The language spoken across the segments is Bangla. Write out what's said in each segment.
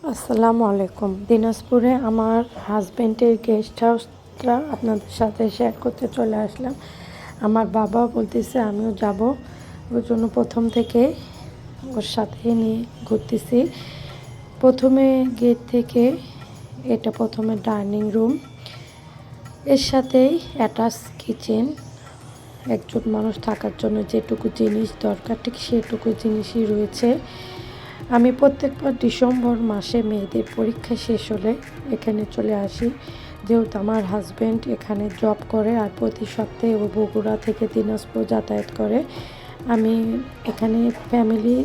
আসসালামু আলাইকুম। দিনাজপুরে আমার হাজব্যান্ডের গেস্ট হাউসটা আপনাদের সাথে শেয়ার করতে চলে আসলাম। আমার বাবা বলতেছে আমিও যাব, ওই জন্য প্রথম থেকে ওর সাথে নিয়ে ঘুরতেছি। প্রথমে গেট থেকে এটা প্রথমে ডাইনিং রুম, এর সাথেই অ্যাটাচ কিচেন। একজন মানুষ থাকার জন্য যেটুকু জিনিস দরকার ঠিক সেটুকু জিনিসই রয়েছে। আমি প্রত্যেকবার ডিসেম্বর মাসে মেয়েদের পরীক্ষা শেষ হলে এখানে চলে আসি, যেহেতু আমার হাজব্যান্ড এখানে জব করে আর প্রতি সপ্তাহে ও বগুড়া থেকে দিনাজপুর যাতায়াত করে। আমি এখানে ফ্যামিলি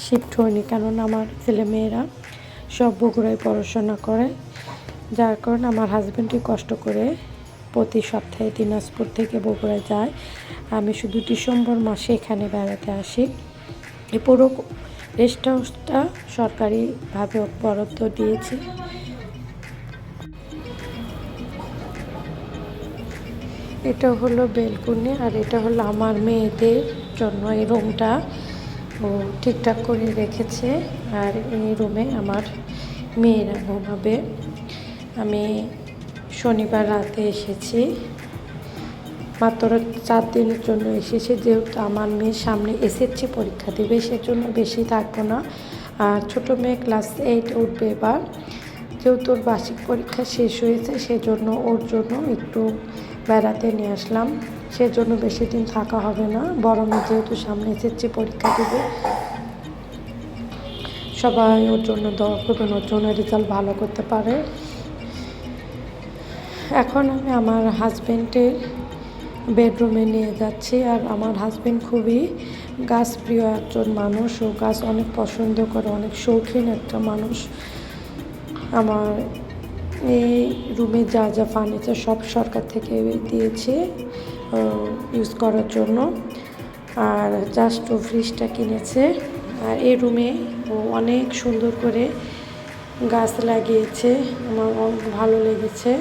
শিফট হইনি, কারণ আমার ছেলেমেয়েরা সব বগুড়ায় পড়াশোনা করে, যার কারণে আমার হাজব্যান্ডই কষ্ট করে প্রতি সপ্তাহে দিনাজপুর থেকে বগুড়ায় যায়। আমি শুধু ডিসেম্বর মাসে এখানে বেড়াতে আসি। এই পুরো রেস্ট হাউসটা সরকারিভাবে বরাদ্দ দিয়েছে। এটা হলো বেলকুনি, আর এটা হলো আমার মেয়েদের জন্য এই রুমটা ও ঠিকঠাক করে রেখেছে। আর এই রুমে আমার মেয়েরা ঘুমাবে। আমি শনিবার রাতে এসেছি, মাত্র 4 দিনের জন্য এসেছি, যেহেতু আমার মেয়ের সামনে এসএসসি পরীক্ষা দেবে, সেজন্য বেশি থাকবো না। আর ছোটো মেয়ে ক্লাস 8 উঠবে এবার, যেহেতু ওর বার্ষিক পরীক্ষা শেষ হয়েছে সেজন্য ওর জন্য একটু বেড়াতে নিয়ে আসলাম। সেজন্য বেশি দিন থাকা হবে না, বড় মেয়ে যেহেতু সামনে এসএসসি পরীক্ষা দেবে, সবাই ওর জন্য দোয়া করবেন, ওর জন্য রেজাল্ট ভালো করতে পারে। এখন আমি আমার হাজব্যান্ডের বেডরুমে নিয়ে যাচ্ছি। আর আমার হাজব্যান্ড খুবই গাছপ্রিয় একজন মানুষ, ও গাছ অনেক পছন্দ করে, অনেক শৌখিন একটা মানুষ। আমার এই রুমে যা যা ফার্নিচার সব সরকার থেকে দিয়েছে ইউজ করার জন্য। আর জাস্ট ও ফ্রিজটা কিনেছে। আর এই রুমে ও অনেক সুন্দর করে গাছ লাগিয়েছে, আমার অনেক ভালো লেগেছে।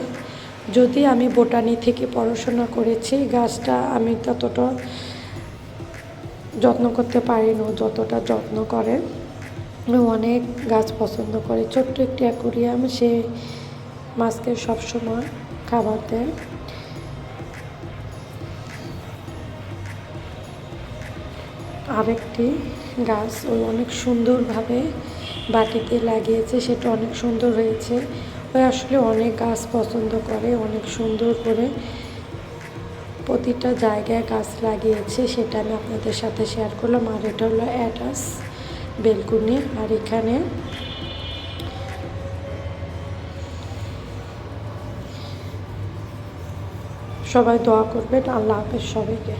যদি আমি বোটানি থেকে পড়াশোনা করেছি, গাছটা আমি ততটা যত্ন করতে পারি না, যতটা যত্ন করে। ও অনেক গাছ পছন্দ করে। ছোট্ট একটি অ্যাকোরিয়াম, সে মাছকে সবসময় খাবার দেয়। আরেকটি গাছ ও অনেক সুন্দরভাবে বাটিতে লাগিয়েছে, সেটা অনেক সুন্দর হয়েছে। ওই আসলে অনেক গাছ পছন্দ করে, অনেক সুন্দর করে প্রতিটা জায়গায় গাছ লাগিয়েছে, সেটা আমি আপনাদের সাথে শেয়ার করলাম। আর এটা হলো অ্যাটাচ বেলকুনি। আর এখানে সবাই দোয়া করবেন। আল্লাহ হাফেজ সবাইকে।